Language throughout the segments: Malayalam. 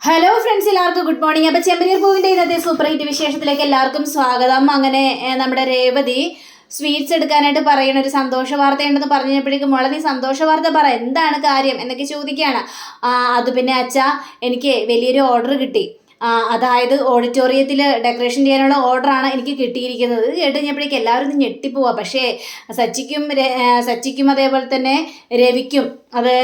ഹലോ ഫ്രണ്ട്സ്, എല്ലാവർക്കും ഗുഡ് മോർണിംഗ്. അപ്പോൾ ചെമ്പനീർ പൂവിൻ്റെ ഇന്നത്തെ സൂപ്പർ ഹിറ്റ് വിശേഷത്തിലേക്ക് എല്ലാവർക്കും സ്വാഗതം. അങ്ങനെ നമ്മുടെ രേവതി സ്വീറ്റ്സ് എടുക്കാനായിട്ട് പറയണ ഒരു സന്തോഷ വാർത്തയുണ്ടെന്ന് പറഞ്ഞപ്പോഴേക്കും മോളെ നീ സന്തോഷ വാർത്ത പറ, എന്താണ് കാര്യം എന്നൊക്കെ ചോദിക്കുകയാണ്. അത് പിന്നെ അച്ഛാ, എനിക്ക് വലിയൊരു ഓർഡർ കിട്ടി. അതായത് ഓഡിറ്റോറിയത്തിൽ ഡെക്കറേഷൻ ചെയ്യാനുള്ള ഓർഡറാണ് എനിക്ക് കിട്ടിയിരിക്കുന്നത്. ഇത് കേട്ട് കഴിഞ്ഞപ്പോഴേക്കും എല്ലാവരും ഒന്ന് ഞെട്ടിപ്പോവാ. പക്ഷേ സച്ചിക്കും അതേപോലെ തന്നെ രവിക്കും അത്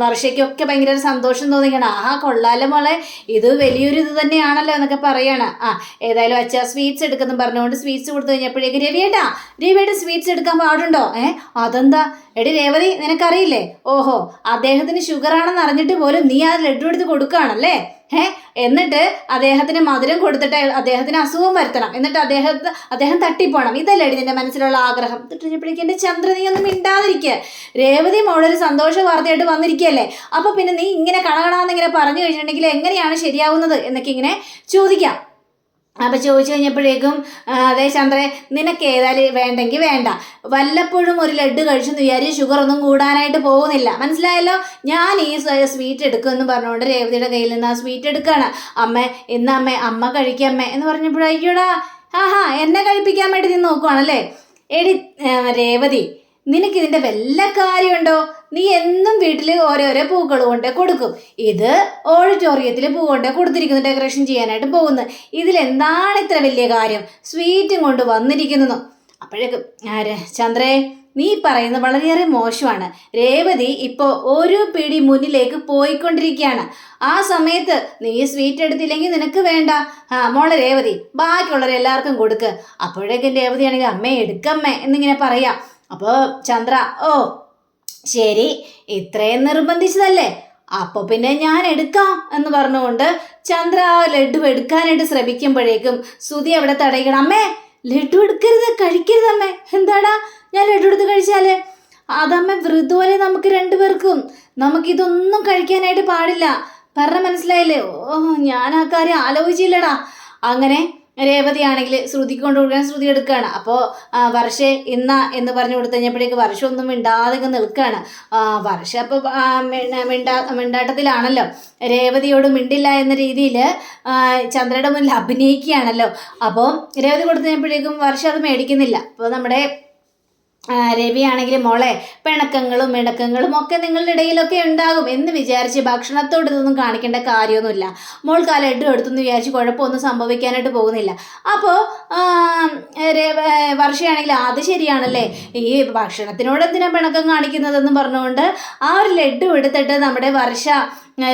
വർഷയ്ക്കൊക്കെ ഭയങ്കര സന്തോഷം തോന്നിക്കണം. കൊള്ളാലോ മോളെ, ഇത് വലിയൊരു ഇത് തന്നെയാണല്ലോ എന്നൊക്കെ പറയാണ്. ഏതായാലും അച്ഛാ സ്വീറ്റ്സ് എടുക്കുന്നു പറഞ്ഞുകൊണ്ട് സ്വീറ്റ്സ് കൊടുത്തു കഴിഞ്ഞപ്പോഴേക്ക് രവിയേട്ടാ സ്വീറ്റ്സ് എടുക്കാൻ പാടുണ്ടോ? അതെന്താ? എടി രേവതി, നിനക്കറിയില്ലേ? ഓഹോ, അദ്ദേഹത്തിന് ഷുഗർ ആണെന്ന് അറിഞ്ഞിട്ട് പോലും നീ ആ ലഡു എടുത്ത് കൊടുക്കുകയാണല്ലേ? എന്നിട്ട് അദ്ദേഹത്തിന് മധുരം കൊടുത്തിട്ട് അദ്ദേഹത്തിന് അസുഖം വരുത്തണം, എന്നിട്ട് അദ്ദേഹം തട്ടിപ്പോണം. ഇതല്ലേ നിന്റെ മനസ്സിലുള്ള ആഗ്രഹം? എന്നിട്ട് എൻ്റെ ചന്ദ്ര, നീ ഒന്നും മിണ്ടാതിരിക്കുക. രേവതി മോളൊരു സന്തോഷ വാർത്തയായിട്ട് വന്നിരിക്കുകയല്ലേ, അപ്പൊ പിന്നെ നീ ഇങ്ങനെ കണകണാന്നിങ്ങനെ പറഞ്ഞു കഴിഞ്ഞിട്ടുണ്ടെങ്കിൽ എങ്ങനെയാണ് ശരിയാവുന്നത് എന്നൊക്കെ ഇങ്ങനെ ചോദിക്കാം. അപ്പം ചോദിച്ചു കഴിഞ്ഞപ്പോഴേക്കും അതേ ചന്ദ്രേ, നിനക്ക് ഏതായാലും വേണ്ടെങ്കിൽ വേണ്ട, വല്ലപ്പോഴും ഒരു ലഡ്ഡു കഴിച്ചെന്ന് വിചാരിച്ച് ഷുഗർ ഒന്നും കൂടാനായിട്ട് പോകുന്നില്ല, മനസ്സിലായല്ലോ? ഞാൻ ഈ സ്വീറ്റ് എടുക്കുമെന്ന് പറഞ്ഞുകൊണ്ട് രേവതിയുടെ കയ്യിൽ നിന്ന് ആ സ്വീറ്റ് എടുക്കുകയാണ്. അമ്മ കഴിക്കാമ്മേ എന്ന് പറഞ്ഞപ്പോഴേക്കൂടാ, എന്നെ കഴിപ്പിക്കാൻ വേണ്ടി നീ നോക്കുവാണല്ലേ? എടി രേവതി, നിനക്കിതിൻ്റെ വല്ല കാര്യമുണ്ടോ? നീ എന്നും വീട്ടിൽ ഓരോരോ പൂക്കൾ കൊണ്ട് കൊടുക്കും. ഇത് ഓഡിറ്റോറിയത്തിൽ പൂ കൊണ്ട് കൊടുത്തിരിക്കുന്നു, ഡെക്കറേഷൻ ചെയ്യാനായിട്ട് പോകുന്നു. ഇതിലെന്താണ് ഇത്ര വലിയ കാര്യം? സ്വീറ്റും കൊണ്ട് വന്നിരിക്കുന്നു. അപ്പോഴേക്കും ചന്ദ്രേ, നീ പറയുന്നത് വളരെയേറെ മോശമാണ്. രേവതി ഇപ്പോൾ ഒരു പിടി മുന്നിലേക്ക് പോയിക്കൊണ്ടിരിക്കുകയാണ്. ആ സമയത്ത് നീ സ്വീറ്റ് എടുത്തില്ലെങ്കിൽ നിനക്ക് വേണ്ട. മോളെ രേവതി, ബാക്കിയുള്ളവരെല്ലാവർക്കും കൊടുക്ക്. അപ്പോഴേക്കും രേവതിയാണെങ്കിൽ അമ്മേ എടുക്കമ്മേ എന്നിങ്ങനെ പറയാം. അപ്പോൾ ചന്ദ്ര, ഓ ശരി, ഇത്രയും നിർബന്ധിച്ചതല്ലേ, അപ്പോൾ പിന്നെ ഞാൻ എടുക്കാം എന്ന് പറഞ്ഞുകൊണ്ട് ചന്ദ്ര ലഡു എടുക്കാനായിട്ട് ശ്രമിക്കുമ്പോഴേക്കും ശ്രുതി അവിടെ തടയിക്കണം. അമ്മേ, ലഡു എടുക്കരുത്, കഴിക്കരുത് അമ്മേ. എന്താടാ, ഞാൻ ലഡു എടുത്ത് കഴിച്ചാലേ? അതമ്മ വൃതുപോലെ നമുക്ക് രണ്ടുപേർക്കും, നമുക്കിതൊന്നും കഴിക്കാനായിട്ട് പാടില്ല. പറഞ്ഞ മനസ്സിലായില്ലേ? ഞാൻ ആ കാര്യം ആലോചിച്ചില്ലടാ. അങ്ങനെ രേവതി ആണെങ്കിൽ ശ്രുതിക്ക് കൊണ്ട് കൊടുക്കാൻ ശ്രുതി എടുക്കുകയാണ്. അപ്പോൾ വർഷേ എന്ന് പറഞ്ഞു കൊടുത്തു കഴിഞ്ഞപ്പോഴേക്ക് വർഷം ഒന്നും മിണ്ടാതെ നിൽക്കുകയാണ്. വർഷ അപ്പോൾ മിണ്ടാട്ടത്തിലാണല്ലോ, രേവതിയോട് മിണ്ടില്ല എന്ന രീതിയിൽ ചന്ദ്രയുടെ മുന്നിൽ അഭിനയിക്കുകയാണല്ലോ. അപ്പോൾ രേവതി കൊടുത്തു കഴിഞ്ഞപ്പോഴേക്കും വർഷ അത് മേടിക്കുന്നില്ല. അപ്പോൾ നമ്മുടെ രവിയാണെങ്കിൽ മോളെ, പിണക്കങ്ങളും മിണക്കങ്ങളും ഒക്കെ നിങ്ങളുടെ ഇടയിലൊക്കെ ഉണ്ടാകും എന്ന് വിചാരിച്ച് ഭക്ഷണത്തോട് ഇതൊന്നും കാണിക്കേണ്ട കാര്യമൊന്നുമില്ല. മോൾക്ക് ആ ലഡു എടുത്തെന്ന് വിചാരിച്ച് കുഴപ്പമൊന്നും സംഭവിക്കാനായിട്ട് പോകുന്നില്ല. അപ്പോൾ വർഷയാണെങ്കിൽ അത് ശരിയാണല്ലേ, ഈ ഭക്ഷണത്തിനോട് എന്തിനാ പിണക്കം കാണിക്കുന്നതെന്ന് പറഞ്ഞുകൊണ്ട് ആ ഒരു ലഡു എടുത്തിട്ട് നമ്മുടെ വർഷ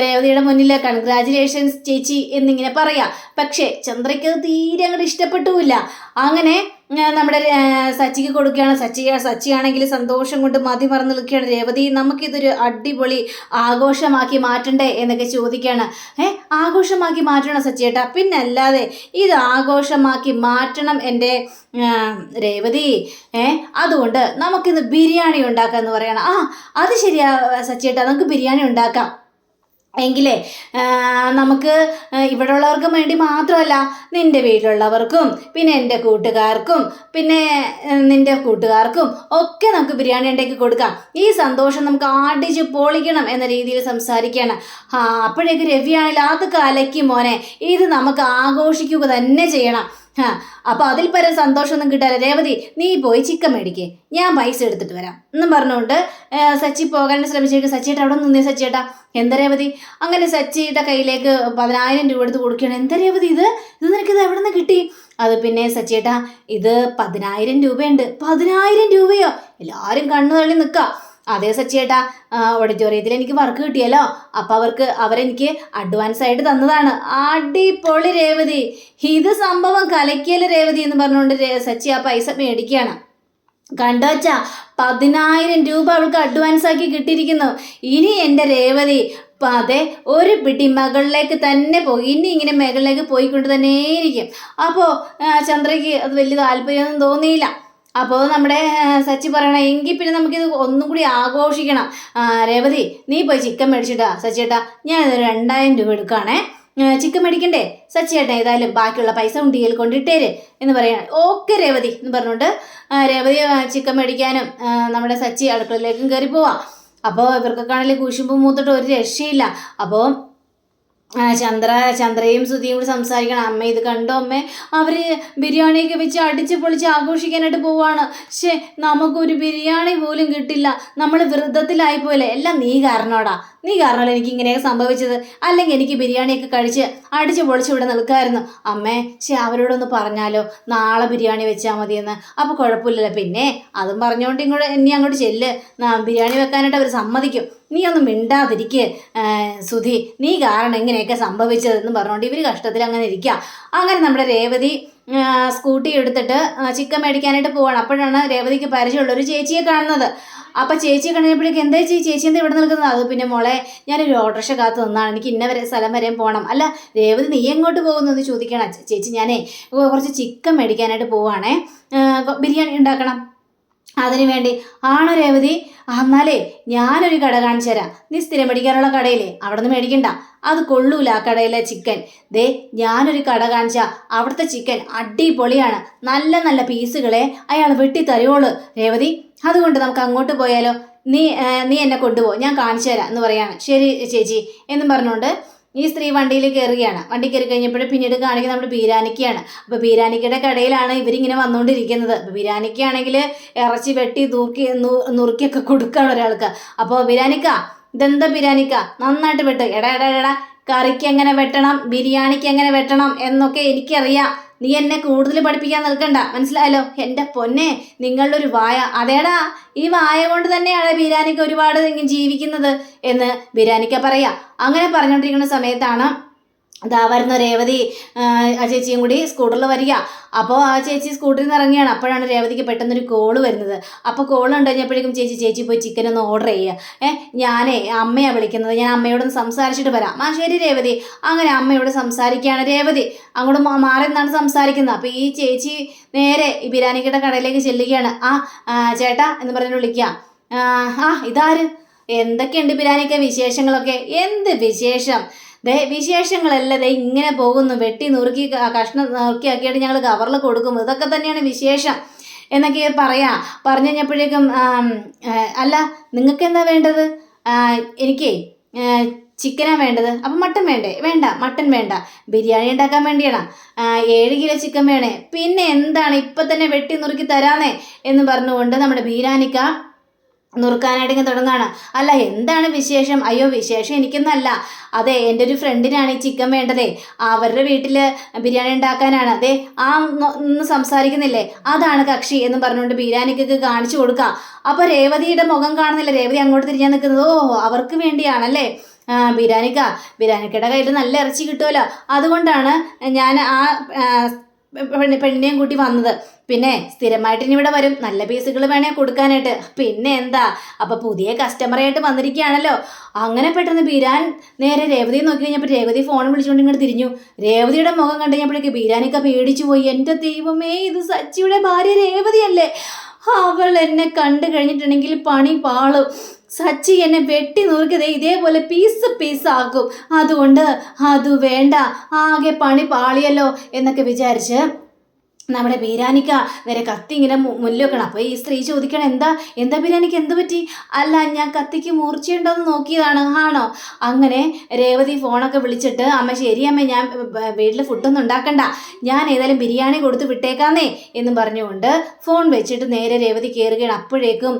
രേവതിയുടെ മുന്നിൽ കൺഗ്രാജുലേഷൻസ് ചേച്ചി എന്നിങ്ങനെ പറയാം. പക്ഷേ ചന്ദ്രയ്ക്ക് തീരെ അങ്ങോട്ട് ഇഷ്ടപ്പെട്ടുമില്ല. അങ്ങനെ നമ്മുടെ സച്ചിക്ക് കൊടുക്കുകയാണ്. സച്ചിയാണെങ്കിൽ സന്തോഷം കൊണ്ട് മതി മറന്നു നിൽക്കുകയാണ്. രേവതി, നമുക്കിതൊരു അടിപൊളി ആഘോഷമാക്കി മാറ്റണ്ടേ എന്നൊക്കെ ചോദിക്കുകയാണ്. ആഘോഷമാക്കി മാറ്റണം സച്ചിയേട്ടാ, പിന്നെ അല്ലാതെ ഇത് ആഘോഷമാക്കി മാറ്റണം എൻ്റെ രേവതി. അതുകൊണ്ട് നമുക്കിന്ന് ബിരിയാണി ഉണ്ടാക്കാമെന്ന് പറയണം. അത് ശരിയാ സച്ചിയേട്ടാ, നമുക്ക് ബിരിയാണി ഉണ്ടാക്കാം. എങ്കിലേ നമുക്ക് ഇവിടെ ഉള്ളവർക്കും വേണ്ടി മാത്രമല്ല, നിൻ്റെ വീട്ടിലുള്ളവർക്കും പിന്നെ എൻ്റെ കൂട്ടുകാർക്കും പിന്നെ നിൻ്റെ കൂട്ടുകാർക്കും ഒക്കെ നമുക്ക് ബിരിയാണി ഉണ്ടാക്കി കൊടുക്കാം. ഈ സന്തോഷം നമുക്ക് ആടിച്ച് പൊളിക്കണം എന്ന രീതിയിൽ സംസാരിക്കുകയാണ്. അപ്പോഴേക്ക് രവിയാണെങ്കിൽ അത് കലയ്ക്ക് മോനെ, ഇത് നമുക്ക് ആഘോഷിക്കുക തന്നെ ചെയ്യണം. അപ്പോൾ അതിൽ പരം സന്തോഷമൊന്നും കിട്ടാല്ല. രേവതി, നീ പോയി ചിക്കൻ മേടിക്കേ, ഞാൻ പൈസ എടുത്തിട്ട് വരാം എന്നും പറഞ്ഞുകൊണ്ട് സച്ചി പോകാൻ ശ്രമിച്ചേക്ക്. സച്ചിയേട്ടാ അവിടെ നിന്നേ സച്ചിയേട്ടാ. എന്താ രേവതി? അങ്ങനെ സച്ചിയുടെ കയ്യിലേക്ക് 10,000 രൂപ എടുത്ത് കൊടുക്കുകയാണ്. എന്താ രേവതി, ഇത് നിനക്കിത് എവിടെ നിന്ന് കിട്ടി? അത് പിന്നെ സച്ചിയേട്ടാ, ഇത് 10,000 രൂപയുണ്ട്. 10,000 രൂപയോ? എല്ലാവരും കണ്ണു തള്ളി നിൽക്കുക. അതേ സച്ചിയേട്ടാ, ഓഡിറ്റോറിയത്തിൽ എനിക്ക് വർക്ക് കിട്ടിയല്ലോ, അപ്പോൾ അവരെനിക്ക് അഡ്വാൻസ് ആയിട്ട് തന്നതാണ്. അടിപൊളി രേവതി, ഇത് സംഭവം കലക്കിയല്ലേ രേവതി എന്ന് പറഞ്ഞുകൊണ്ട് സച്ചി ആ പൈസ മേടിക്കുകയാണ്. കണ്ടോ വച്ചാ, 10,000 രൂപ അവൾക്ക് അഡ്വാൻസ് ആക്കി കിട്ടിയിരിക്കുന്നു. ഇനി എൻ്റെ രേവതി അതെ ഒരു പിടി മകളിലേക്ക് തന്നെ പോയി, ഇനി ഇങ്ങനെ മകളിലേക്ക് പോയിക്കൊണ്ട് തന്നെയിരിക്കും. അപ്പോൾ ചന്ദ്രയ്ക്ക് അത് വലിയ താല്പര്യമൊന്നും തോന്നിയില്ല. അപ്പോൾ നമ്മുടെ സച്ചി പറയണം, എങ്കിൽ പിന്നെ നമുക്കിത് ഒന്നും കൂടി ആഘോഷിക്കണം. രേവതി, നീ പോയി ചിക്കൻ മേടിച്ചിട്ടാ സച്ചിയേട്ടാ, ഞാൻ 2,000 രൂപ എടുക്കുകയാണേ. ചിക്കൻ മേടിക്കണ്ടേ സച്ചിയേട്ടാ? ഏതായാലും ബാക്കിയുള്ള പൈസ ഉണ്ടിയിൽ കൊണ്ടിട്ടേര് എന്ന് പറയണം. ഓക്കെ രേവതി എന്ന് പറഞ്ഞുകൊണ്ട് രേവതി ചിക്കൻ മേടിക്കാനും നമ്മുടെ സച്ചി അടുക്കളയിലേക്കും കയറി പോവാം. അപ്പോൾ ഇവർക്കൊക്കെ ആണെങ്കിൽ കുശുമ്പ് മൂത്തിട്ട് ഒരു രക്ഷയില്ല. അപ്പോൾ ചന്ദ്രയും സുധിയും കൂടി സംസാരിക്കണം. അമ്മ ഇത് കണ്ടോ അമ്മേ, അവർ ബിരിയാണിയൊക്കെ വെച്ച് അടിച്ച് പൊളിച്ച് ആഘോഷിക്കാനായിട്ട് പോവാണ്. പക്ഷേ നമുക്കൊരു ബിരിയാണി പോലും കിട്ടില്ല. നമ്മൾ വൃദ്ധത്തിലായിപ്പോലെ. എല്ലാം നീ കാരണോടാ, നീ കാരണമല്ല എനിക്ക് ഇങ്ങനെയൊക്കെ സംഭവിച്ചത്. അല്ലെങ്കിൽ എനിക്ക് ബിരിയാണിയൊക്കെ കഴിച്ച് അടിച്ച് പൊളിച്ച് ഇവിടെ നിൽക്കായിരുന്നു. അമ്മേ അവരോടൊന്ന് പറഞ്ഞാലോ, നാളെ ബിരിയാണി വെച്ചാൽ മതിയെന്ന്. അപ്പോൾ കുഴപ്പമില്ലല്ലോ. പിന്നെ അതും പറഞ്ഞുകൊണ്ട് ഇനി അങ്ങോട്ട് ചെല്ല്, ബിരിയാണി വെക്കാനായിട്ട് അവർ സമ്മതിക്കും. നീ ഒന്നും മിണ്ടാതിരിക്കുക സുധി, നീ കാരണം ഇങ്ങനെയൊക്കെ സംഭവിച്ചതെന്ന് പറഞ്ഞുകൊണ്ട് ഇവർ കഷ്ടത്തിൽ അങ്ങനെ ഇരിക്കുക. അങ്ങനെ നമ്മുടെ രേവതി സ്കൂട്ടി എടുത്തിട്ട് ചിക്കൻ മേടിക്കാനായിട്ട് പോവാണ്. അപ്പോഴാണ് രേവതിക്ക് പരിചയമുള്ളൊരു ചേച്ചിയെ കാണുന്നത്. അപ്പം ചേച്ചിയെ കഴിഞ്ഞപ്പോഴേക്കും എന്താ ചേച്ചി എന്താ ഇവിടെ നിൽക്കുന്നത്? അത് പിന്നെ മോളെ, ഞാനൊരു ഓട്ടോറിക്ഷ കാത്ത് നിന്നാണ്, എനിക്ക് ഇന്ന സ്ഥലം വരെയും പോകണം. അല്ല രേവതി, നീ എങ്ങോട്ട് പോകുന്നത് ചോദിക്കണം. ചേച്ചി ഞാനേ കുറച്ച് ചിക്കൻ മേടിക്കാനായിട്ട് പോവാണേ, ബിരിയാണി ഉണ്ടാക്കണം. അതിനു വേണ്ടി. ആണോ രേവതി? എന്നാലേ ഞാനൊരു കട കാണിച്ചു തരാം. നീ സ്ഥിരം മേടിക്കാനുള്ള കടയില്ലേ, അവിടെ നിന്ന് മേടിക്കണ്ട, അത് കൊള്ളൂല ആ കടയിലെ ചിക്കൻ. ദേ ഞാനൊരു കട കാണിച്ചാൽ അവിടുത്തെ ചിക്കൻ അടിപൊളിയാണ്, നല്ല നല്ല പീസുകളെ അയാൾ വെട്ടി തരുവോളൂ രേവതി. അതുകൊണ്ട് നമുക്ക് അങ്ങോട്ട് പോയാലോ? നീ എന്നെ കൊണ്ടുപോ, ഞാൻ കാണിച്ചു തരാം എന്ന് പറയാണ്. ശരി ചേച്ചി എന്നും പറഞ്ഞുകൊണ്ട് ഈ സ്ത്രീ വണ്ടിയിൽ കയറുകയാണ്. വണ്ടി കയറി കഴിഞ്ഞപ്പോഴും പിന്നീട് കാണിക്കുന്നത് നമ്മുടെ ബീരാനിക്കയാണ്. അപ്പോൾ ബീരാനിക്കയുടെ കടയിലാണ് ഇവരിങ്ങനെ വന്നുകൊണ്ടിരിക്കുന്നത്. അപ്പോൾ ബീരാനിക്കാണെങ്കിൽ ഇറച്ചി വെട്ടി നുറുക്കിയൊക്കെ കൊടുക്കുകയാണ് ഒരാൾക്ക്. അപ്പോൾ ബീരാനിക്ക, ഇതെന്താ ബിരിയാണിക്ക, നന്നായിട്ട് വെട്ട്. എടാ കറിക്ക് എങ്ങനെ വെട്ടണം, ബിരിയാണിക്ക് എങ്ങനെ വെട്ടണം എന്നൊക്കെ എനിക്കറിയാം. നീ എന്നെ കൂടുതൽ പഠിപ്പിക്കാൻ നിൽക്കണ്ട, മനസ്സിലായല്ലോ? എൻ്റെ പൊന്നെ, നിങ്ങളുടെ ഒരു വായ. അതേടാ, ഈ വായ കൊണ്ട് തന്നെയാണ് ബിരിയാണിക്ക് ഒരുപാട് ജീവിക്കുന്നത് എന്ന് ബിരിയാണിക്ക പറയാം. അങ്ങനെ പറഞ്ഞുകൊണ്ടിരിക്കുന്ന സമയത്താണ് അതാ വരുന്ന രേവതി ആ ചേച്ചിയും കൂടി സ്കൂട്ടറിൽ വരിക. അപ്പോൾ ആ ചേച്ചി സ്കൂട്ടറിൽ നിന്ന് ഇറങ്ങിയാണ്. അപ്പോഴാണ് രേവതിക്ക് പെട്ടെന്നൊരു കോള് വരുന്നത്. അപ്പോൾ കോൾ ഉണ്ട് കഴിഞ്ഞപ്പോഴേക്കും ചേച്ചി പോയി ചിക്കൻ ഒന്ന് ഓർഡർ ചെയ്യുക. ഞാനേ അമ്മയാണ് വിളിക്കുന്നത്, ഞാൻ അമ്മയോടൊന്ന് സംസാരിച്ചിട്ട് വരാം. ശരി രേവതി. അങ്ങനെ അമ്മയോട് സംസാരിക്കുകയാണ് രേവതി. അങ്ങോട്ട് മാറി നിന്നാണ് സംസാരിക്കുന്നത്. അപ്പോൾ ഈ ചേച്ചി നേരെ ഈ ബിരിയാണിക്കയുടെ കടയിലേക്ക് ചെല്ലുകയാണ്. ചേട്ടാ എന്ന് പറഞ്ഞ് വിളിക്കാം. ഇതാര്? എന്തൊക്കെയുണ്ട് ബിരിയാണിക്ക വിശേഷങ്ങളൊക്കെ? എന്ത് വിശേഷം? വിശേഷങ്ങളല്ല, ഇങ്ങനെ പോകുന്നു. വെട്ടി നുറുക്കി കഷ്ണം നുറുക്കിയാക്കിയിട്ട് ഞങ്ങൾ കവറിൽ കൊടുക്കും, ഇതൊക്കെ തന്നെയാണ് വിശേഷം എന്നൊക്കെ പറഞ്ഞു കഴിഞ്ഞപ്പോഴേക്കും അല്ല നിങ്ങൾക്ക് എന്താ വേണ്ടത്? എനിക്കേ ചിക്കനാണ് വേണ്ടത്. അപ്പം മട്ടൻ വേണ്ടേ? വേണ്ട, മട്ടൻ വേണ്ട, ബിരിയാണി ഉണ്ടാക്കാൻ വേണ്ടിയാണ്. 7 കിലോ ചിക്കൻ വേണേ. പിന്നെ എന്താണ്, ഇപ്പം തന്നെ വെട്ടി നുറുക്കി തരാന്നേ എന്ന് പറഞ്ഞുകൊണ്ട് നമ്മുടെ ബിരിയാണിക്ക നുറുക്കാനായിട്ട് തുടങ്ങാണ്. അല്ല എന്താണ് വിശേഷം? അയ്യോ വിശേഷം എനിക്കൊന്നല്ല, അതെ എൻ്റെ ഒരു ഫ്രണ്ടിനാണ് ഈ ചിക്കൻ വേണ്ടതേ, അവരുടെ വീട്ടിൽ ബിരിയാണി ഉണ്ടാക്കാനാണ്. അതെ ഒന്ന് സംസാരിക്കുന്നില്ലേ, അതാണ് കക്ഷി എന്ന് പറഞ്ഞുകൊണ്ട് ബിരിയാണിക്കൊക്കെ കാണിച്ചു കൊടുക്കുക. അപ്പോൾ രേവതിയുടെ മുഖം കാണുന്നില്ല, രേവതി അങ്ങോട്ട് തിരിഞ്ഞാൽ നിൽക്കുന്നത്. അവർക്ക് വേണ്ടിയാണല്ലേ ബിരിയാണിക്കയുടെ കയ്യിൽ നല്ല ഇറച്ചി കിട്ടുമല്ലോ, അതുകൊണ്ടാണ് ഞാൻ പെണ്ണിനെയും കൂട്ടി വന്നത്. പിന്നെ സ്ഥിരമായിട്ട് ഇനി ഇവിടെ വരും, നല്ല പീസുകൾ വേണേ കൊടുക്കാനായിട്ട്. പിന്നെ എന്താ, അപ്പോൾ പുതിയ കസ്റ്റമറായിട്ട് വന്നിരിക്കുകയാണല്ലോ. അങ്ങനെ പെട്ടെന്ന് ബിരാൻ നേരെ രേവതിയെ നോക്കി കഴിഞ്ഞപ്പോൾ രേവതി ഫോൺ വിളിച്ചുകൊണ്ട് ഇങ്ങോട്ട് തിരിഞ്ഞു. രേവതിയുടെ മുഖം കണ്ടു കഴിഞ്ഞപ്പോഴേക്ക് ബിരാനൊക്കെ പേടിച്ചു പോയി. എൻ്റെ ദൈവമേ, ഇത് സച്ചിയുടെ ഭാര്യ രേവതിയല്ലേ? അവൾ എന്നെ കണ്ടു കഴിഞ്ഞിട്ടുണ്ടെങ്കിൽ പണി പാളും. സച്ചി എന്നെ വെട്ടി നുറുക്കിയത് ഇതേപോലെ പീസാക്കും, അതുകൊണ്ട് അത് വേണ്ട, ആകെ പണി പാളിയല്ലോ എന്നൊക്കെ വിചാരിച്ച് നമ്മുടെ ബിരിയാണിക്ക നേരെ കത്തി ഇങ്ങനെ മുന്നിൽ വെക്കണം. അപ്പോൾ ഈ സ്ത്രീ ചോദിക്കണം, എന്താ ബിരിയാണിക്ക് എന്ത് പറ്റി? അല്ല ഞാൻ കത്തിക്ക് മൂർച്ചയുണ്ടോയെന്ന് നോക്കിയതാണ്. ആണോ? അങ്ങനെ രേവതി ഫോണൊക്കെ വിളിച്ചിട്ട് ശരി അമ്മ, ഞാൻ വീട്ടിൽ ഫുഡൊന്നും ഉണ്ടാക്കണ്ട, ഞാൻ ഏതായാലും ബിരിയാണി കൊടുത്ത് വിട്ടേക്കാന്നേ എന്നും പറഞ്ഞുകൊണ്ട് ഫോൺ വെച്ചിട്ട് നേരെ രേവതി കയറുകയാണ്. അപ്പോഴേക്കും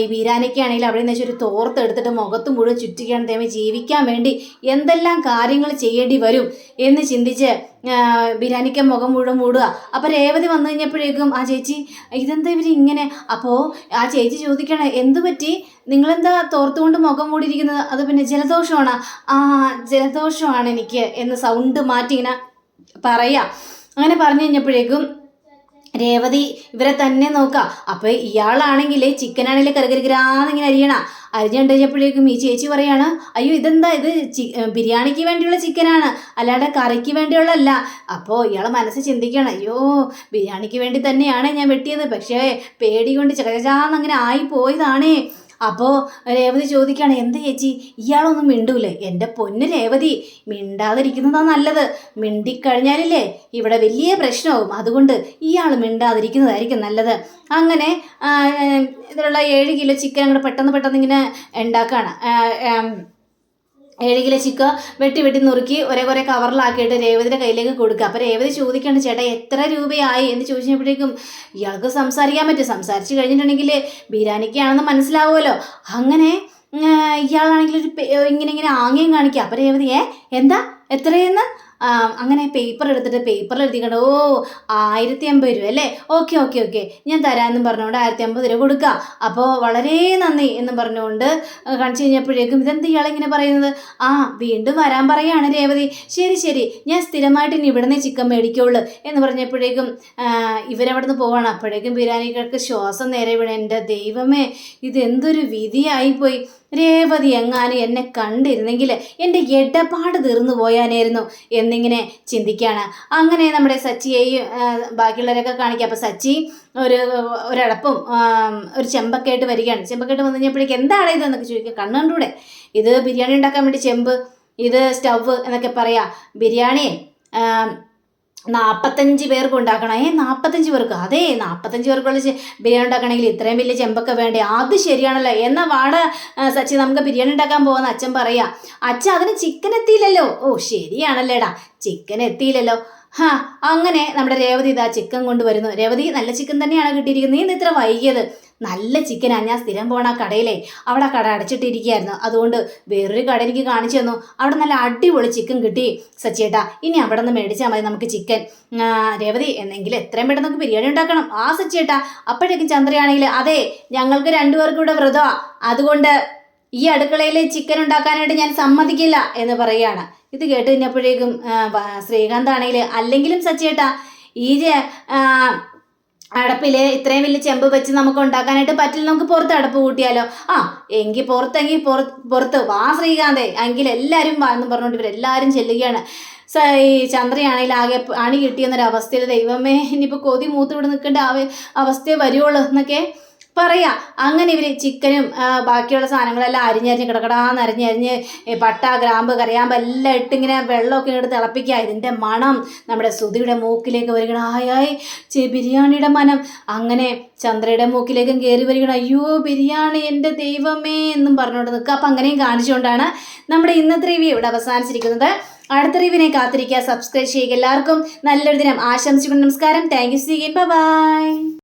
ഈ ബിരിയാണിക്കാണെങ്കിൽ അവിടെ നിന്ന് വെച്ചൊരു തോർത്തെടുത്തിട്ട് മുഖത്ത് മുഴുവൻ ചുറ്റിക്കുകയാണ്. തേമ ജീവിക്കാൻ വേണ്ടി എന്തെല്ലാം കാര്യങ്ങൾ ചെയ്യേണ്ടി വരും എന്ന് ചിന്തിച്ച് ബിരിയാണിക്ക് മുഖം മുഴുവൻ മൂടുക. അപ്പോൾ രേവതി വന്നു കഴിഞ്ഞപ്പോഴേക്കും ആ ചേച്ചി, ഇതെന്താ ഇവർ ഇങ്ങനെ? അപ്പോൾ ആ ചേച്ചി ചോദിക്കണേ, എന്തു പറ്റി, നിങ്ങളെന്താ തോർത്തുകൊണ്ട് മുഖം മൂടിയിരിക്കുന്നത്? അത് പിന്നെ ജലദോഷമാണ്. ജലദോഷമാണ് എനിക്ക് എന്ന് സൗണ്ട് മാറ്റി ഇങ്ങനെ പറയാം. അങ്ങനെ പറഞ്ഞു കഴിഞ്ഞപ്പോഴേക്കും രേവതി ഇവരെ തന്നെ നോക്കാം. അപ്പോൾ ഇയാളാണെങ്കിൽ ചിക്കനാണെങ്കിൽ കരകരികരാന്നിങ്ങനെ അരിഞ്ഞുകൊണ്ട് കഴിഞ്ഞപ്പോഴേക്കും ഈ ചേച്ചി പറയാണ്, അയ്യോ ഇതെന്താ, ഇത് ബിരിയാണിക്ക് വേണ്ടിയുള്ള ചിക്കനാണ്, അല്ലാണ്ട് കറിക്ക് വേണ്ടിയുള്ളതല്ല. അപ്പോൾ ഇയാളെ മനസ്സ് ചിന്തിക്കണം, അയ്യോ ബിരിയാണിക്ക് വേണ്ടി തന്നെയാണ് ഞാൻ വെട്ടിയത്, പക്ഷേ പേടി കൊണ്ട് ചകചാന്നങ്ങനെ ആയിപ്പോയതാണേ. അപ്പോൾ രേവതി ചോദിക്കുകയാണ്, എന്ത് ചേച്ചി ഇയാളൊന്നും മിണ്ടൂലേ? എൻ്റെ പൊന്ന് രേവതി, മിണ്ടാതിരിക്കുന്നതാണ് നല്ലത്. മിണ്ടിക്കഴിഞ്ഞാലില്ലേ ഇവിടെ വലിയ പ്രശ്നമാവും, അതുകൊണ്ട് ഇയാൾ മിണ്ടാതിരിക്കുന്നതായിരിക്കും നല്ലത്. അങ്ങനെ ഇതിലുള്ള 7 കിലോ ചിക്കൻ അങ്ങോട്ട് പെട്ടെന്ന് ഇങ്ങനെ ഉണ്ടാക്കുകയാണ്. 7 കിലോ ചിക്കൻ വെട്ടി വെട്ടി നുറുക്കി ഒരേ കവറിലാക്കിയിട്ട് രേവതിയുടെ കയ്യിലേക്ക് കൊടുക്കുക. അപ്പോൾ രേവതി ചോദിക്കണ്ട ചേട്ടാ എത്ര രൂപയായി എന്ന് ചോദിച്ചപ്പോഴേക്കും ഇയാൾക്ക് സംസാരിക്കാൻ പറ്റും. സംസാരിച്ച് കഴിഞ്ഞിട്ടുണ്ടെങ്കിൽ ബിരിയാണിക്കാണെന്ന് മനസ്സിലാവുമല്ലോ. അങ്ങനെ ഇയാളാണെങ്കിൽ ഇങ്ങനെ ആംഗ്യം കാണിക്കുക. അപ്പോൾ രേവതി എന്താ എത്രയെന്ന് അങ്ങനെ പേപ്പർ എടുത്തിട്ട് പേപ്പറിൽ എഴുതിക്കണ്ട. 1050 രൂപ അല്ലേ, ഓക്കെ ഞാൻ തരാമെന്നും പറഞ്ഞുകൊണ്ട് 1050 രൂപ കൊടുക്കുക. അപ്പോൾ വളരെ നന്ദി എന്നും പറഞ്ഞുകൊണ്ട് കാണിച്ചു കഴിഞ്ഞപ്പോഴേക്കും ഇതെന്ത് ഇയാളിങ്ങനെ പറയുന്നത്? വീണ്ടും വരാൻ പറയാണ് രേവതി. ശരി ഞാൻ സ്ഥിരമായിട്ട് ഇനി ഇവിടുന്ന് ചിക്കൻ മേടിക്കുള്ളൂ എന്ന് പറഞ്ഞപ്പോഴേക്കും ഇവരവിടുന്ന് പോവാണ്. അപ്പോഴേക്കും ബിരിയാണികൾക്ക് ശ്വാസം നേരെ വീണ. എൻ്റെ ദൈവമേ, ഇതെന്തൊരു വിധിയായിപ്പോയി. രേവതി എങ്ങാനും എന്നെ കണ്ടിരുന്നെങ്കിൽ എൻ്റെ ഇടപാട് തീർന്നു പോയാനായിരുന്നു എന്നിങ്ങനെ ചിന്തിക്കുകയാണ്. അങ്ങനെ നമ്മുടെ സച്ചിയെയും ബാക്കിയുള്ളവരൊക്കെ കാണിക്കുക. അപ്പോൾ സച്ചി ഒരടപ്പും ഒരു ചെമ്പൊക്കെയായിട്ട് വരികയാണ്. ചെമ്പൊക്കെയായിട്ട് വന്നു കഴിഞ്ഞപ്പോഴേക്കും എന്താണ് ഇതെന്നൊക്കെ ചോദിക്കുക. കണ്ണു കണ്ടൂടെ, ഇത് ബിരിയാണി ഉണ്ടാക്കാൻ വേണ്ടി ചെമ്പ്, ഇത് സ്റ്റവ് എന്നൊക്കെ പറയാം. ബിരിയാണി 45 പേർക്ക് ഉണ്ടാക്കണം. 45 പേർക്ക്? അതെ, 45 പേർക്കുള്ള ബിരിയാണി ഉണ്ടാക്കണമെങ്കിൽ ഇത്രയും വലിയ ചെമ്പൊക്കെ വേണ്ടേ? അത് ശരിയാണല്ലോ. എന്നാൽ വാട സച്ചി നമുക്ക് ബിരിയാണി ഉണ്ടാക്കാൻ പോകുന്ന അച്ഛൻ പറയാ. അച്ഛൻ അതിന് ചിക്കൻ എത്തിയില്ലല്ലോ. ശരിയാണല്ലേടാ, ചിക്കൻ എത്തിയില്ലല്ലോ. അങ്ങനെ നമ്മുടെ രേവതി ഇതാ ചിക്കൻ കൊണ്ടുവരുന്നു. രേവതി, നല്ല ചിക്കൻ തന്നെയാണ് കിട്ടിയിരിക്കുന്നത്. നീ ഇത്ര വൈകിയത്? നല്ല ചിക്കനാണ്. ഞാൻ സ്ഥിരം പോണ ആ കടയിലേ, അവിടെ ആ കട അടച്ചിട്ടിരിക്കുകയായിരുന്നു. അതുകൊണ്ട് വേറൊരു കട എനിക്ക് കാണിച്ചു തന്നു. അവിടെ നല്ല അടിപൊളി ചിക്കൻ കിട്ടി സച്ചിയേട്ടാ. ഇനി അവിടെ നിന്ന് മേടിച്ചാൽ മതി നമുക്ക് ചിക്കൻ. രേവതി, എന്നെങ്കിലും എത്രയും പെട്ടെന്ന് നമുക്ക് ബിരിയാണി ഉണ്ടാക്കണം. സച്ചിയേട്ടാ. അപ്പോഴേക്കും ചന്ദ്രയാണെങ്കിൽ അതെ, ഞങ്ങൾക്ക് 2 പേർക്കും ഇവിടെ വ്രതമാണ്, അതുകൊണ്ട് ഈ അടുക്കളയിൽ ചിക്കൻ ഉണ്ടാക്കാനായിട്ട് ഞാൻ സമ്മതിക്കില്ല എന്ന് പറയുകയാണ്. ഇത് കേട്ട് കഴിഞ്ഞപ്പോഴേക്കും ശ്രീകാന്ത് ആണെങ്കിൽ അല്ലെങ്കിലും സച്ചിയേട്ടാ ഈ അടപ്പിൽ ഇത്രയും വലിയ ചെമ്പ് വെച്ച് നമുക്ക് ഉണ്ടാക്കാനായിട്ട് പറ്റില്ല, നമുക്ക് പുറത്ത് അടപ്പ് കൂട്ടിയാലോ? എങ്കിൽ പുറത്ത് വാ ശ്രീകാന്തേ, എങ്കിൽ എല്ലാവരും വാ എന്ന് പറഞ്ഞുകൊണ്ട് ഇവരെല്ലാവരും ചെല്ലുകയാണ്. ഈ ചന്ദ്രയാണെങ്കിൽ ആകെ അണി കിട്ടിയെന്നൊരവസ്ഥയിൽ ദൈവമേ ഇനിയിപ്പോൾ കൊതി മൂത്ത് ഇവിടെ നിൽക്കേണ്ട അവസ്ഥയെ വരുവുള്ളൂ എന്നൊക്കെ പറയാ. അങ്ങനെ ഇവർ ചിക്കനും ബാക്കിയുള്ള സാധനങ്ങളെല്ലാം അരിഞ്ഞരിഞ്ഞ് കിടക്കടാന്ന് അരിഞ്ഞ് പട്ട, ഗ്രാമ്പ്, കരയാമ്പ് എല്ലാം ഇട്ടിങ്ങനെ വെള്ളമൊക്കെ ഇങ്ങോട്ട് തിളപ്പിക്കുക. ഇതിൻ്റെ മണം നമ്മുടെ ശ്രുതിയുടെ മൂക്കിലേക്ക് വരികണായി, ബിരിയാണിയുടെ മനം. അങ്ങനെ ചന്ദ്രയുടെ മൂക്കിലേക്കും കയറി വരികണം. അയ്യോ ബിരിയാണി, എൻ്റെ ദൈവമേ എന്നും പറഞ്ഞുകൊണ്ട് നിൽക്കുക. അപ്പം അങ്ങനെയും കാണിച്ചുകൊണ്ടാണ് നമ്മുടെ ഇന്നത്തെ റിവ്യൂ ഇവിടെ അവസാനിച്ചിരിക്കുന്നത്. അടുത്ത റിവ്യൂവിനെ കാത്തിരിക്കുക, സബ്സ്ക്രൈബ് ചെയ്യുക. എല്ലാവർക്കും നല്ലൊരു ദിനം ആശംസിക്കുന്നു. നമസ്കാരം. Thank you. See again. By.